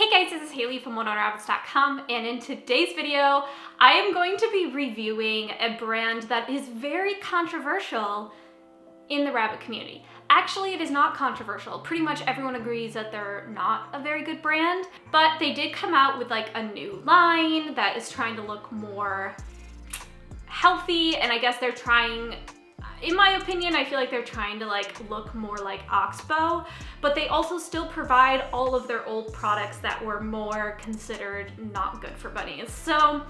Hey guys, this is Haley from OneOnRabbits.com, and in today's video, I am going to be reviewing a brand that is very controversial in the rabbit community. Actually, it is not controversial. Pretty much everyone agrees that they're not a very good brand, but they did come out with like a new line that is trying to look more healthy, and I guess they're trying, in my opinion, I feel like they're trying to look more like Oxbow, but they also still provide all of their old products that were more considered not good for bunnies. So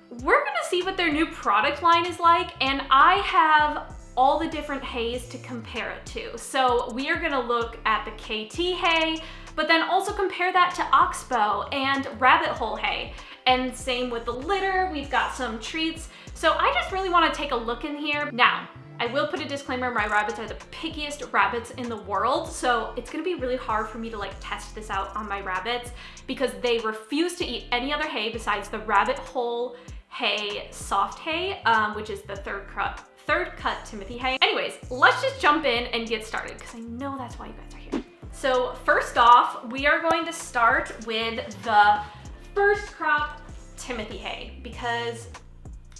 we're gonna see what their new product line is like, and I have all the different hays to compare it to. So we are gonna look at the Kaytee hay, but then also compare that to Oxbow and rabbit hole hay. And same with the litter, we've got some treats. So I just really wanna take a look in here. Now, I will put a disclaimer, my rabbits are the pickiest rabbits in the world, so it's gonna be really hard for me to test this out on my rabbits because they refuse to eat any other hay besides the rabbit hole hay soft hay, which is the third cut Timothy hay. Anyways, let's just jump in and get started because I know that's why you guys are here. So first off, we are going to start with the first crop Timothy hay because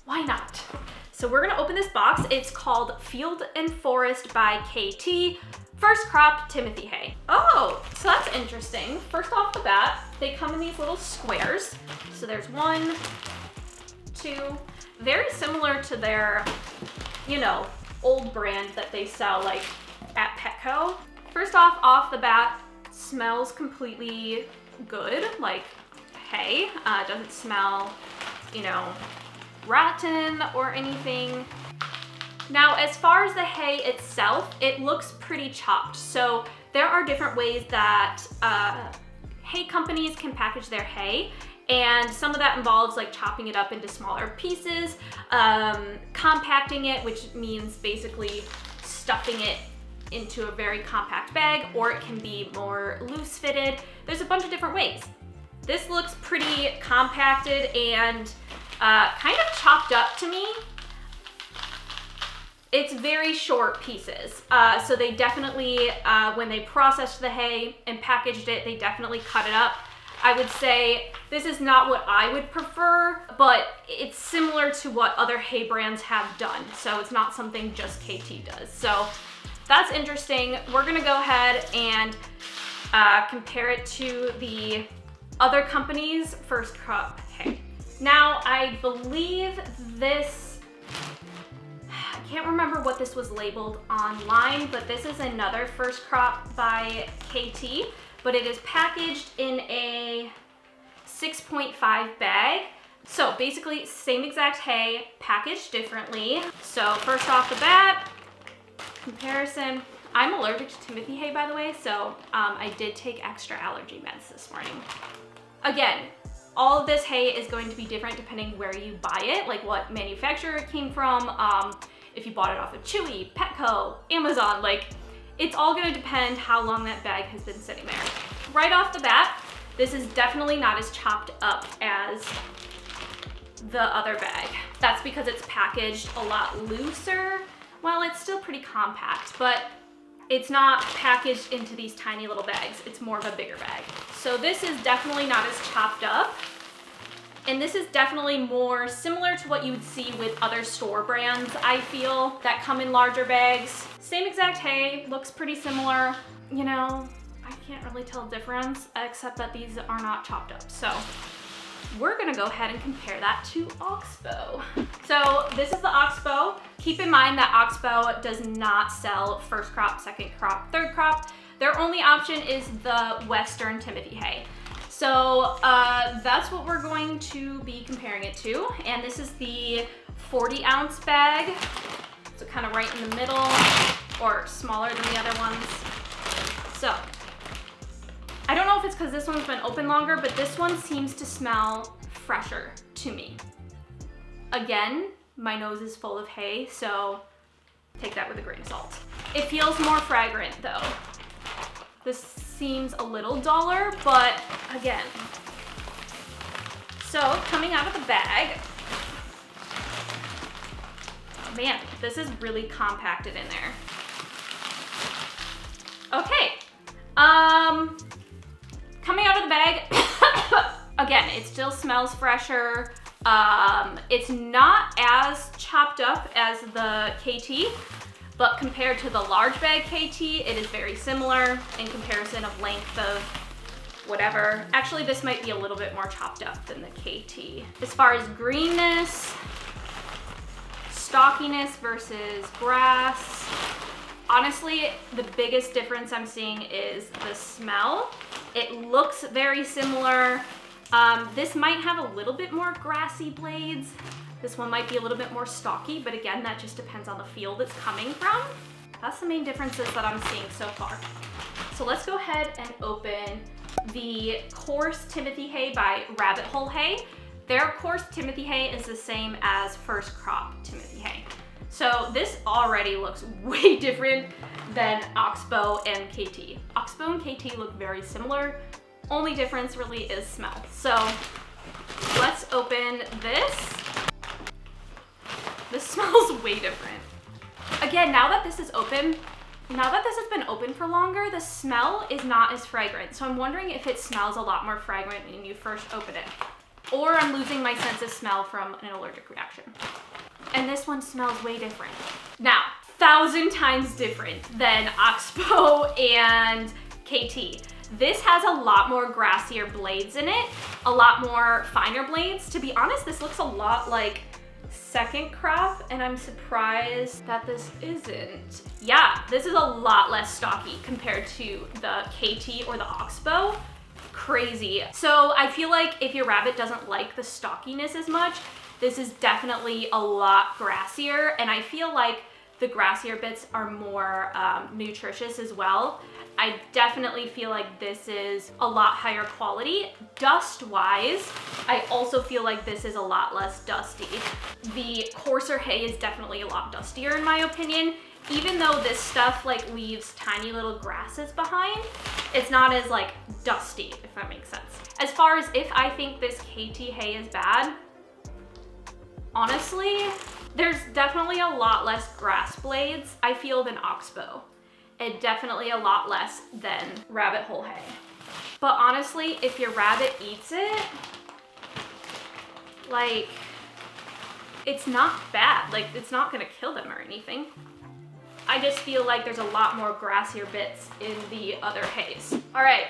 why not? So we're gonna open this box. It's called Field and Forest by Kaytee, first crop Timothy hay. Oh, so that's interesting. First off the bat, they come in these little squares. So there's 1, 2, very similar to their, old brand that they sell at Petco. First off the bat, smells completely good, like hay. Doesn't smell, rotten or anything. Now, as far as the hay itself, it looks pretty chopped. So there are different ways that hay companies can package their hay, and some of that involves chopping it up into smaller pieces, compacting it, which means basically stuffing it into a very compact bag, or it can be more loose fitted. There's a bunch of different ways. This looks pretty compacted and kind of chopped up to me. It's very short pieces. So they definitely, when they processed the hay and packaged it, they definitely cut it up. I would say this is not what I would prefer, but it's similar to what other hay brands have done. So it's not something just Kaytee does. So that's interesting. We're gonna go ahead and compare it to the other company's first crop hay. Now, I believe this, I can't remember what this was labeled online, but this is another first crop by Kaytee, but it is packaged in a 6.5 bag. So basically, same exact hay, packaged differently. So first off the bat, comparison. I'm allergic to Timothy hay, by the way, so I did take extra allergy meds this morning. Again, all of this hay is going to be different depending where you buy it, like what manufacturer it came from, if you bought it off of Chewy, Petco, Amazon, it's all gonna depend how long that bag has been sitting there. Right off the bat, this is definitely not as chopped up as the other bag. That's because it's packaged a lot looser. Well, it's still pretty compact, but it's not packaged into these tiny little bags. It's more of a bigger bag. So this is definitely not as chopped up. And this is definitely more similar to what you would see with other store brands, I feel, that come in larger bags. Same exact hay, looks pretty similar. I can't really tell the difference, except that these are not chopped up. So we're gonna go ahead and compare that to Oxbow. So this is the Oxbow. Keep in mind that Oxbow does not sell first crop, second crop, third crop. Their only option is the Western Timothy hay. So that's what we're going to be comparing it to. And this is the 40-ounce bag. So kind of right in the middle, or smaller than the other ones. So I don't know if it's because this one's been open longer, but this one seems to smell fresher to me. Again, my nose is full of hay, so take that with a grain of salt. It feels more fragrant though. This seems a little duller, but again. So coming out of the bag, man, this is really compacted in there. Okay, Coming out of the bag, again, it still smells fresher. It's not as chopped up as the Kaytee, but compared to the large bag Kaytee, it is very similar in comparison of length of whatever. Actually, this might be a little bit more chopped up than the Kaytee. As far as greenness, stockiness versus grass, honestly, the biggest difference I'm seeing is the smell. It looks very similar. This might have a little bit more grassy blades. This one might be a little bit more stocky, but again, that just depends on the field it's coming from. That's the main differences that I'm seeing so far. So let's go ahead and open the coarse Timothy hay by Rabbit Hole Hay. Their coarse Timothy hay is the same as first crop Timothy hay. So this already looks way different than Oxbow and Kaytee. Oxbow and Kaytee look very similar. Only difference really is smell. So let's open this. This smells way different. Again, now that this is open, now that this has been open for longer, the smell is not as fragrant. So I'm wondering if it smells a lot more fragrant when you first open it. Or I'm losing my sense of smell from an allergic reaction. And this one smells way different. Now, 1,000 times different than Oxbow and Kaytee. This has a lot more grassier blades in it, a lot more finer blades. To be honest, this looks a lot like second crop, and I'm surprised that this isn't. Yeah, this is a lot less stocky compared to the Kaytee or the Oxbow. Crazy. So I feel like if your rabbit doesn't like the stockiness as much, this is definitely a lot grassier, and I feel like the grassier bits are more nutritious as well. I definitely feel like this is a lot higher quality. Dust-wise, I also feel like this is a lot less dusty. The coarser hay is definitely a lot dustier in my opinion. Even though this stuff like leaves tiny little grasses behind, it's not as like dusty, if that makes sense. As far as if I think this Kaytee hay is bad, honestly, there's definitely a lot less grass blades, I feel, than Oxbow. And definitely a lot less than Rabbit Hole Hay. But honestly, if your rabbit eats it, like, it's not bad. Like, it's not gonna kill them or anything. I just feel like there's a lot more grassier bits in the other hays. All right,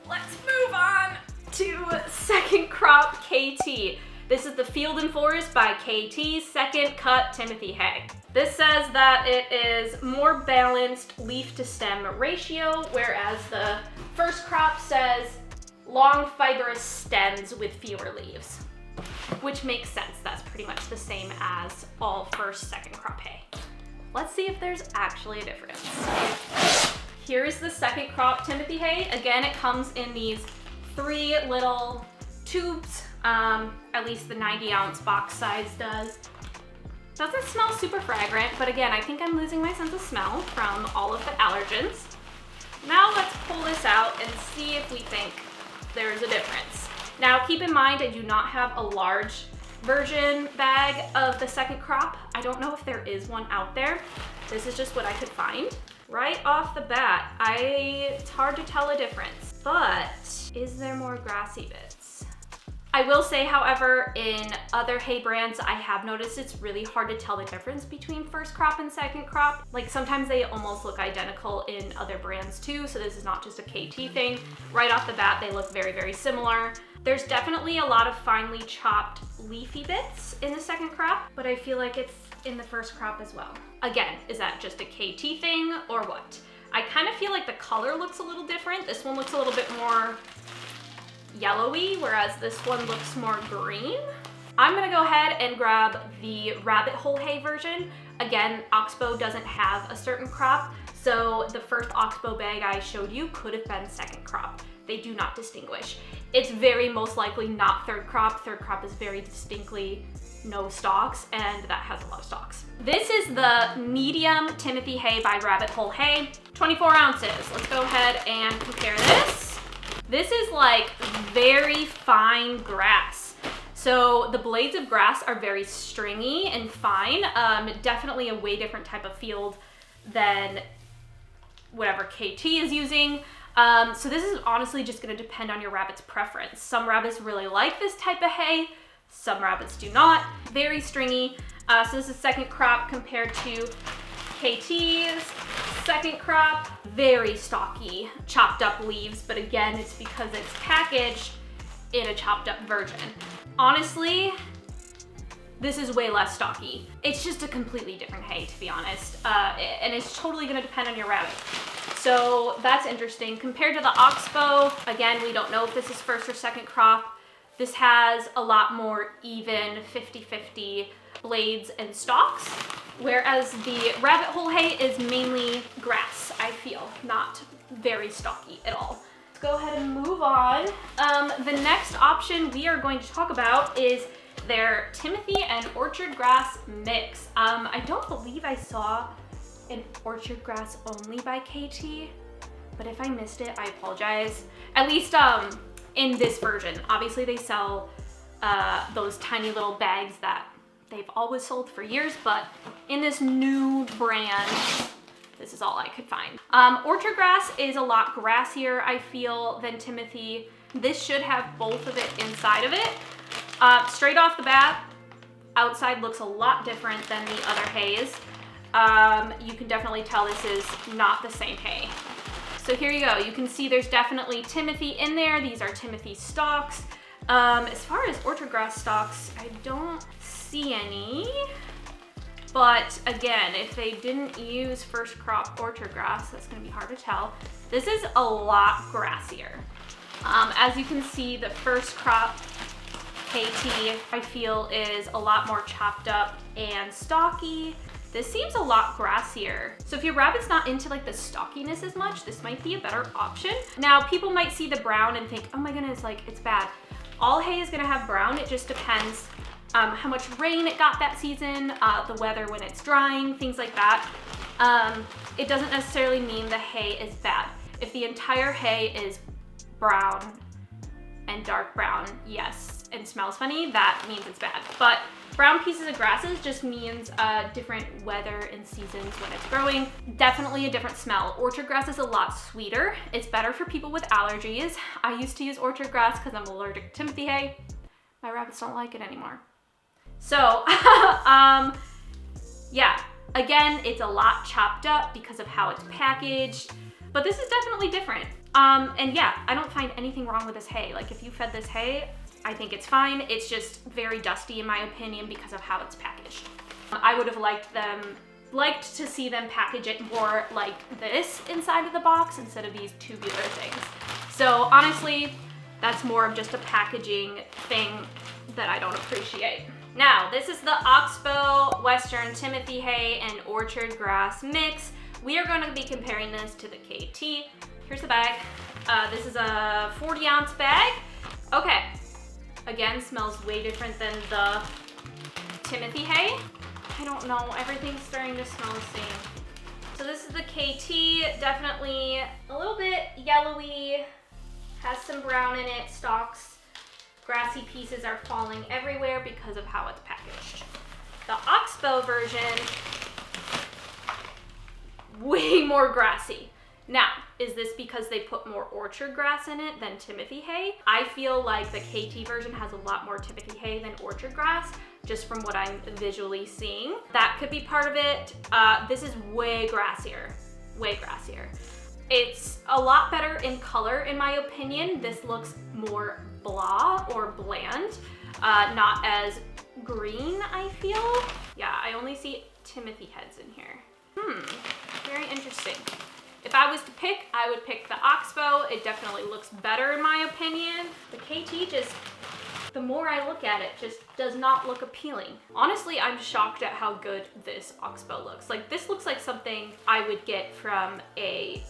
let's move on to second crop Kaytee. This is the Field and Forest by Kaytee second cut Timothy hay. This says that it is more balanced leaf to stem ratio, whereas the first crop says long fibrous stems with fewer leaves, which makes sense. That's pretty much the same as all first, second crop hay. Let's see if there's actually a difference. Here's the second crop Timothy hay. Again, it comes in these 3 little tubes. At least the 90-ounce box size does. Doesn't smell super fragrant, but again, I think I'm losing my sense of smell from all of the allergens. Now let's pull this out and see if we think there's a difference. Now keep in mind, I do not have a large version bag of the second crop. I don't know if there is one out there. This is just what I could find. Right off the bat, it's hard to tell a difference, but is there more grassy bits? I will say, however, in other hay brands, I have noticed it's really hard to tell the difference between first crop and second crop. Like sometimes they almost look identical in other brands too, so this is not just a Kaytee thing. Right off the bat, they look very, very similar. There's definitely a lot of finely chopped leafy bits in the second crop, but I feel like it's in the first crop as well. Again, is that just a Kaytee thing or what? I kind of feel like the color looks a little different. This one looks a little bit more yellowy, whereas this one looks more green. I'm gonna go ahead and grab the Rabbit Hole Hay version. Again, Oxbow doesn't have a certain crop, so the first Oxbow bag I showed you could have been second crop. They do not distinguish. It's very most likely not third crop. Third crop is very distinctly no stalks, and that has a lot of stalks. This is the medium Timothy hay by Rabbit Hole Hay, 24 ounces. Let's go ahead and compare this. This is like very fine grass. So the blades of grass are very stringy and fine. Definitely a way different type of field than whatever Kaytee is using. So this is honestly just gonna depend on your rabbit's preference. Some rabbits really like this type of hay, some rabbits do not. Very stringy. So this is second crop compared to Kaytee's second crop. Very stocky, chopped up leaves, but again, it's because it's packaged in a chopped up version. Honestly, this is way less stocky. It's just a completely different hay, to be honest. And it's totally gonna depend on your rabbit. So that's interesting. Compared to the Oxbow, again, we don't know if this is first or second crop. This has a lot more even 50-50 blades and stalks, whereas the rabbit hole hay is mainly grass, I feel, not very stocky at all. Let's go ahead and move on. The next option we are going to talk about is their Timothy and orchard grass mix. I don't believe I saw an orchard grass only by Kaytee, but if I missed it, I apologize. At least in this version. Obviously they sell those tiny little bags that they've always sold for years, but in this new brand, this is all I could find. Orchard grass is a lot grassier, I feel, than Timothy. This should have both of it inside of it. Straight off the bat, outside looks a lot different than the other hays. You can definitely tell this is not the same hay. So here you go. You can see there's definitely Timothy in there. These are Timothy stalks. As far as orchard grass stalks, I don't see any. But again, if they didn't use first crop orchard grass, that's gonna be hard to tell. This is a lot grassier. As you can see, the first crop Kaytee, I feel, is a lot more chopped up and stocky. This seems a lot grassier. So if your rabbit's not into like the stockiness as much, this might be a better option. Now, people might see the brown and think, oh my goodness, like it's bad. All hay is gonna have brown. It just depends how much rain it got that season, the weather when it's drying, things like that. It doesn't necessarily mean the hay is bad. If the entire hay is brown and dark brown, yes, and smells funny, that means it's bad. But brown pieces of grasses just means different weather and seasons when it's growing. Definitely a different smell. Orchard grass is a lot sweeter. It's better for people with allergies. I used to use orchard grass because I'm allergic to Timothy hay. My rabbits don't like it anymore. So, yeah, again, it's a lot chopped up because of how it's packaged, but this is definitely different. And yeah, I don't find anything wrong with this hay. Like if you fed this hay, I think it's fine. It's just very dusty in my opinion because of how it's packaged. I would have liked to see them package it more like this inside of the box instead of these tubular things. So honestly, that's more of just a packaging thing that I don't appreciate. Now, this is the Oxbow Western Timothy hay and orchard grass mix. We are going to be comparing this to the Kaytee. Here's the bag. This is a 40-ounce bag. Okay. Again, smells way different than the Timothy hay. I don't know, everything's starting to smell the same. So this is the Kaytee, definitely a little bit yellowy, has some brown in it, stalks. Grassy pieces are falling everywhere because of how it's packaged. The Oxbow version, way more grassy. Now, is this because they put more orchard grass in it than Timothy hay? I feel like the Kaytee version has a lot more Timothy hay than orchard grass, just from what I'm visually seeing. That could be part of it. This is way grassier, way grassier. It's a lot better in color, in my opinion. This looks more blah or bland, not as green, I feel. Yeah, I only see Timothy heads in here. Very interesting. If I was to pick, I would pick the Oxbow. It definitely looks better in my opinion. The Kaytee just, the more I look at it, just does not look appealing. Honestly, I'm shocked at how good this Oxbow looks. Like this looks like something I would get from a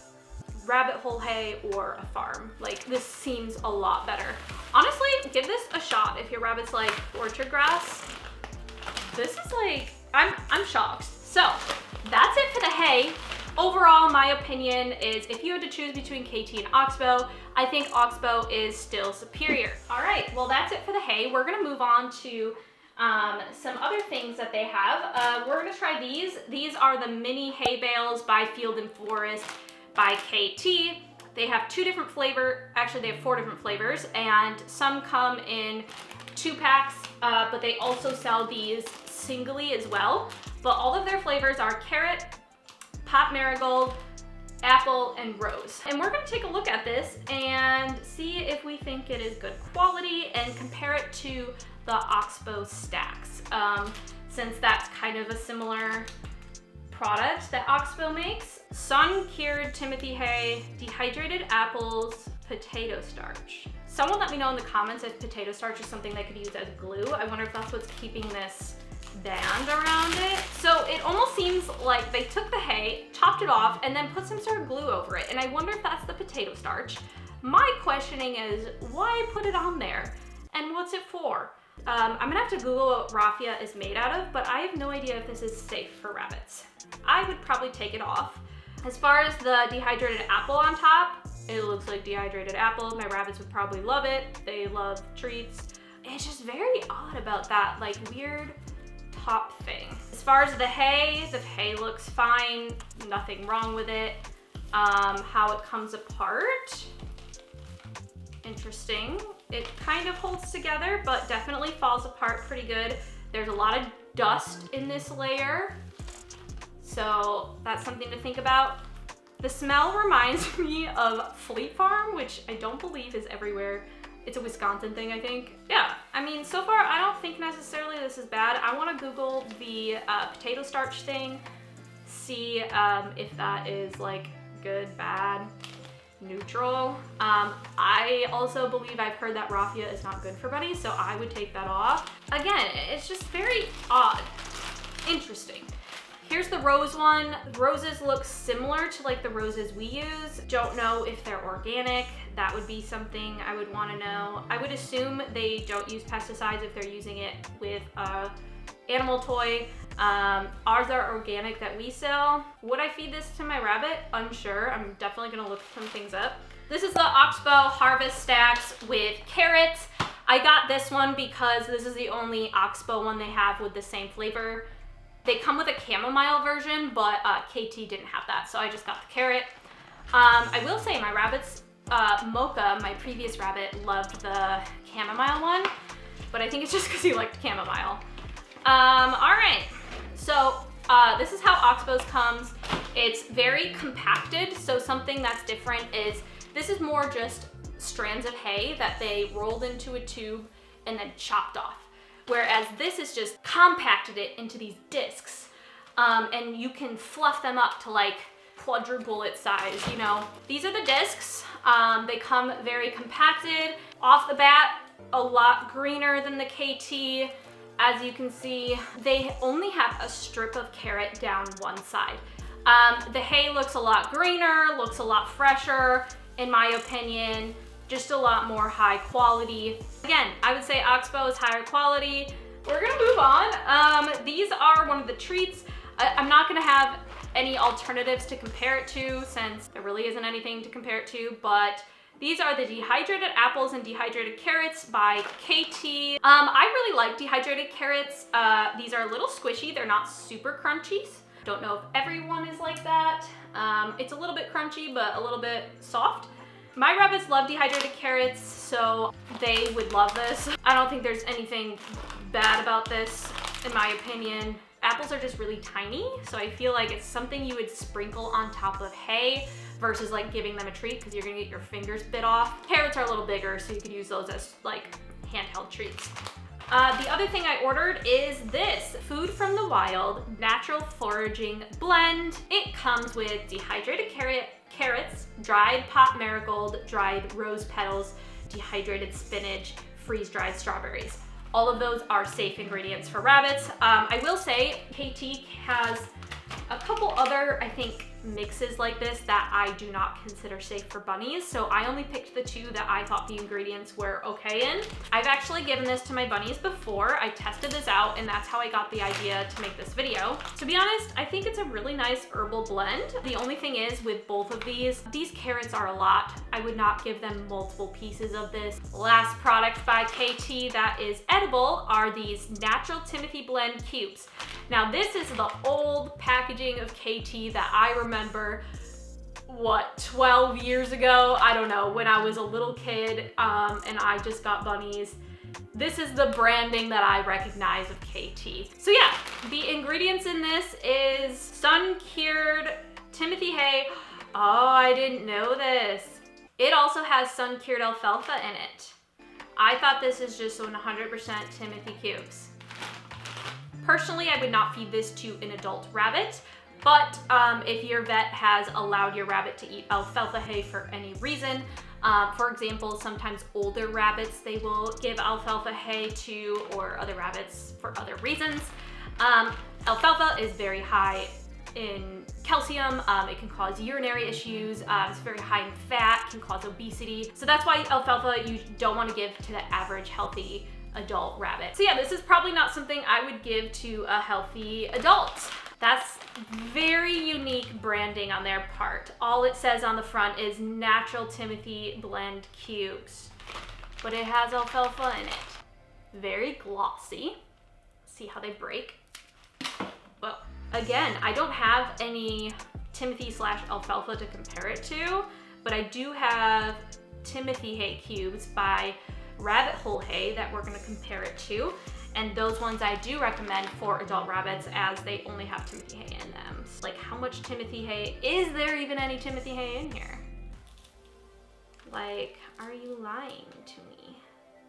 rabbit hole hay or a farm. Like this seems a lot better. Honestly, give this a shot if your rabbit's like orchard grass. This is like, I'm shocked. So that's it for the hay. Overall, my opinion is if you had to choose between Kaytee and Oxbow, I think Oxbow is still superior. All right, well that's it for the hay. We're gonna move on to some other things that they have. We're gonna try these. These are the mini hay bales by Field and Forest by Kaytee. They have two different actually they have 4 different flavors, and some come in 2 packs, but they also sell these singly as well. But all of their flavors are carrot, pot marigold, apple, and rose. And we're gonna take a look at this and see if we think it is good quality and compare it to the Oxbow stacks, since that's kind of a similar product that Oxbow makes. Sun-cured Timothy hay, dehydrated apples, potato starch. Someone let me know in the comments if potato starch is something they could use as glue. I wonder if that's what's keeping this band around it. So it almost seems like they took the hay, chopped it off, and then put some sort of glue over it. And I wonder if that's the potato starch. My questioning is, why put it on there? And what's it for? I'm gonna have to Google what raffia is made out of, but I have no idea if this is safe for rabbits. I would probably take it off. As far as the dehydrated apple on top, it looks like dehydrated apple. My rabbits would probably love it. They love treats. It's just very odd about that, like, weird top thing. As far as the hay looks fine. Nothing wrong with it. How it comes apart, interesting. It kind of holds together, but definitely falls apart pretty good. There's a lot of dust in this layer, so that's something to think about. The smell reminds me of Fleet Farm, which I don't believe is everywhere. It's a Wisconsin thing, I think. Yeah, I mean, so far I don't think necessarily this is bad. I want to Google the potato starch thing, see if that is like good, bad, neutral. I also believe I've heard that raffia is not good for bunnies, so I would take that off. Again, it's just very odd. Interesting. Here's the rose one. Roses look similar to like the roses we use. Don't know if they're organic. That would be something I would want to know. I would assume they don't use pesticides if they're using it with a animal toy. Ours are organic that we sell. Would I feed this to my rabbit? Unsure. I'm definitely gonna look some things up. This is the Oxbow Harvest Stacks with carrots. I got this one because this is the only Oxbow one they have with the same flavor. They come with a chamomile version, but Kaytee didn't have that, so I just got the carrot. I will say my rabbits, Mocha, my previous rabbit, loved the chamomile one, but I think it's just because he liked chamomile. All right, so this is how Oxbow's comes. It's very compacted, so something that's different is this is more just strands of hay that they rolled into a tube and then chopped off. Whereas this is just compacted it into these discs, and you can fluff them up to like quadruple its size, you know. These are the discs. They come very compacted. Off the bat, a lot greener than the Kaytee. As you can see, they only have a strip of carrot down one side. The hay looks a lot greener, looks a lot fresher, in my opinion. Just a lot more high quality. Again, I would say Oxbow is higher quality. We're gonna move on. These are one of the treats. I'm not gonna have any alternatives to compare it to since there really isn't anything to compare it to, but these are the dehydrated apples and dehydrated carrots by Kaytee. I really like dehydrated carrots. These are a little squishy. They're not super crunchy. Don't know if everyone is like that. It's a little bit crunchy, but a little bit soft. My rabbits love dehydrated carrots, so they would love this. I don't think there's anything bad about this, in my opinion. Apples are just really tiny, so I feel like it's something you would sprinkle on top of hay versus like giving them a treat because you're gonna get your fingers bit off. Carrots are a little bigger, so you could use those as like handheld treats. The other thing I ordered is this Food from the Wild Natural Foraging Blend. It comes with dehydrated carrots, dried pot marigold, dried rose petals, dehydrated spinach, freeze-dried strawberries. All of those are safe ingredients for rabbits. I will say Kaytee has a couple other, I think, mixes like this that I do not consider safe for bunnies, so I only picked the 2 that I thought the ingredients were okay in. I've actually given this to my bunnies before. I tested this out, and that's how I got the idea to make this video. To be honest, I think it's a really nice herbal blend. The only thing is with both of these carrots are a lot. I would not give them multiple pieces of this. Last product by Kaytee that is edible are these Natural Timothy Blend cubes. Now this is the old packaging of Kaytee that I remember what, 12 years ago? I don't know, when I was a little kid and I just got bunnies. This is the branding that I recognize of Kaytee. So yeah, the ingredients in this is sun-cured Timothy hay. Oh, I didn't know this. It also has sun-cured alfalfa in it. I thought this is just 100% Timothy cubes. Personally, I would not feed this to an adult rabbit, but if your vet has allowed your rabbit to eat alfalfa hay for any reason, for example, sometimes older rabbits they will give alfalfa hay to, or other rabbits for other reasons. Alfalfa is very high in calcium. It can cause urinary issues. It's very high in fat, can cause obesity. So that's why alfalfa you don't want to give to the average healthy adult rabbit. So yeah, this is probably not something I would give to a healthy adult. That's very unique branding on their part. All it says on the front is natural Timothy blend cubes, but it has alfalfa in it. Very glossy. See how they break? Well, again, I don't have any Timothy/alfalfa to compare it to, but I do have Timothy hay cubes by Rabbit Hole Hay that we're gonna compare it to. And those ones I do recommend for adult rabbits as they only have Timothy hay in them. Like, how much Timothy hay? Is there even any Timothy hay in here? Like, are you lying to me?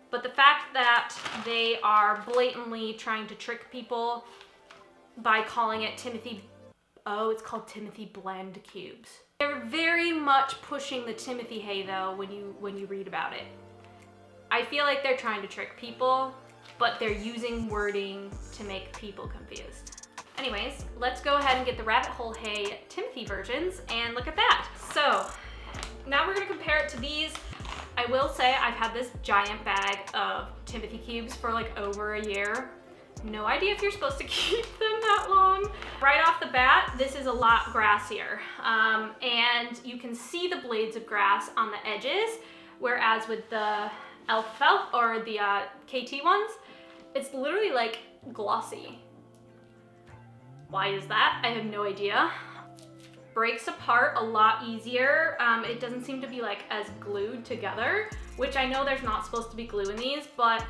But the fact that they are blatantly trying to trick people by calling it Timothy, oh, it's called Timothy blend cubes. They're very much pushing the Timothy hay though when you read about it. I feel like they're trying to trick people, but they're using wording to make people confused. Anyways, let's go ahead and get the Rabbit Hole Hay Timothy versions and look at that. So now we're gonna compare it to these. I will say I've had this giant bag of Timothy cubes for like over a year. No idea if you're supposed to keep them that long. Right off the bat, this is a lot grassier. And you can see the blades of grass on the edges, whereas with the alfalfa or the Kaytee ones, it's literally like glossy. Why is that? I have no idea. Breaks apart a lot easier. It doesn't seem to be like as glued together, which I know there's not supposed to be glue in these, but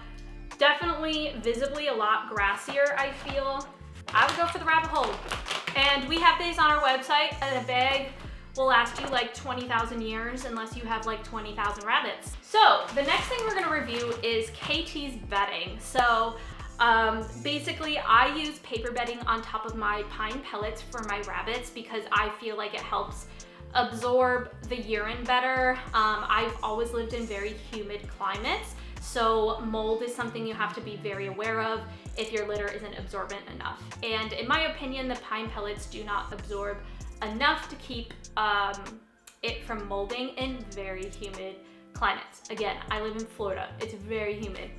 definitely visibly a lot grassier, I feel. I would go for the Rabbit Hole. And we have these on our website, and a bag will last you like 20,000 years unless you have like 20,000 rabbits. So the next thing we're gonna review is Kaytee's bedding. So basically I use paper bedding on top of my pine pellets for my rabbits because I feel like it helps absorb the urine better. I've always lived in very humid climates, so mold is something you have to be very aware of if your litter isn't absorbent enough. And in my opinion, the pine pellets do not absorb enough to keep it from molding in very humid climates. Again, I live in Florida. It's very humid.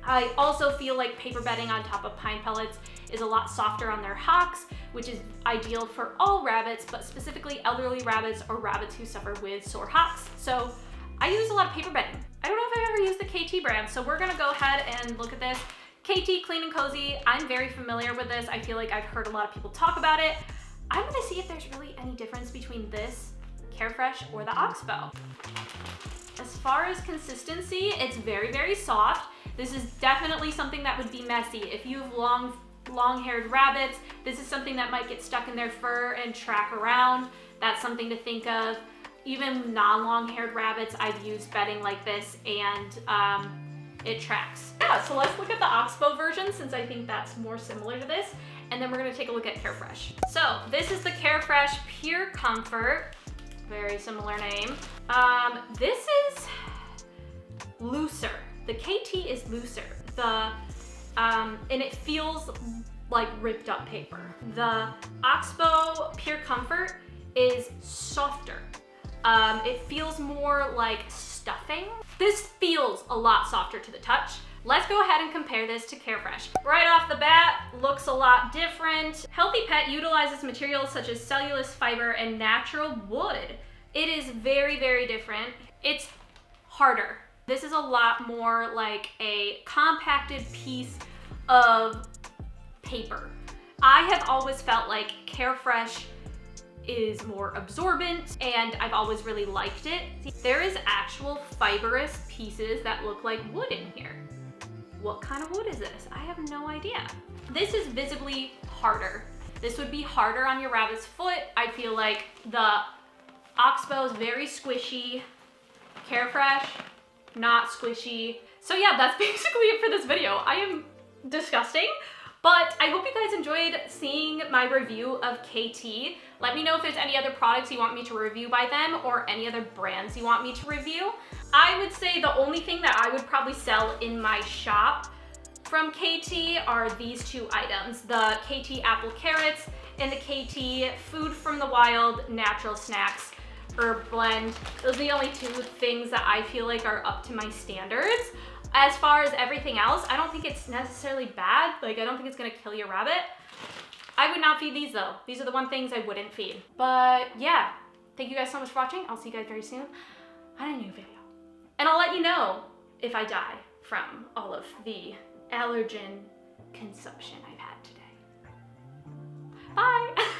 I also feel like paper bedding on top of pine pellets is a lot softer on their hocks, which is ideal for all rabbits, but specifically elderly rabbits or rabbits who suffer with sore hocks. So I use a lot of paper bedding. I don't know if I've ever used the Kaytee brand, so we're gonna go ahead and look at this. Kaytee Clean and Cozy, I'm very familiar with this. I feel like I've heard a lot of people talk about it. I'm gonna see if there's really any difference between this, Carefresh, or the Oxbow. As far as consistency, it's very, very soft. This is definitely something that would be messy. If you have long-haired rabbits, this is something that might get stuck in their fur and track around. That's something to think of. Even non-long-haired rabbits, I've used bedding like this and it tracks. Yeah, so let's look at the Oxbow version since I think that's more similar to this. And then we're gonna take a look at Carefresh. So this is the Carefresh Pure Comfort. Very similar name. This is looser. The Kaytee is looser. And it feels like ripped up paper. The Oxbow Pure Comfort is softer. It feels more like stuffing. This feels a lot softer to the touch. Let's go ahead and compare this to Carefresh. Right off the bat, looks a lot different. Healthy Pet utilizes materials such as cellulose fiber and natural wood. It is very, very different. It's harder. This is a lot more like a compacted piece of paper. I have always felt like Carefresh is more absorbent, and I've always really liked it. There is actual fibrous pieces that look like wood in here. What kind of wood is this? I have no idea. This is visibly harder. This would be harder on your rabbit's foot. I feel like the Oxbow is very squishy. Carefresh, not squishy. So yeah, that's basically it for this video. I am disgusting, but I hope you guys enjoyed seeing my review of Kaytee. Let me know if there's any other products you want me to review by them or any other brands you want me to review. I would say the only thing that I would probably sell in my shop from Kaytee are these two items, the Kaytee apple carrots and the Kaytee food from the wild natural snacks herb blend. Those are the only two things that I feel like are up to my standards. As far as everything else, I don't think it's necessarily bad. Like, I don't think it's gonna kill your rabbit. I would not feed these though. These are the one things I wouldn't feed. But yeah, thank you guys so much for watching. I'll see you guys very soon on a new video. And I'll let you know if I die from all of the allergen consumption I've had today. Bye!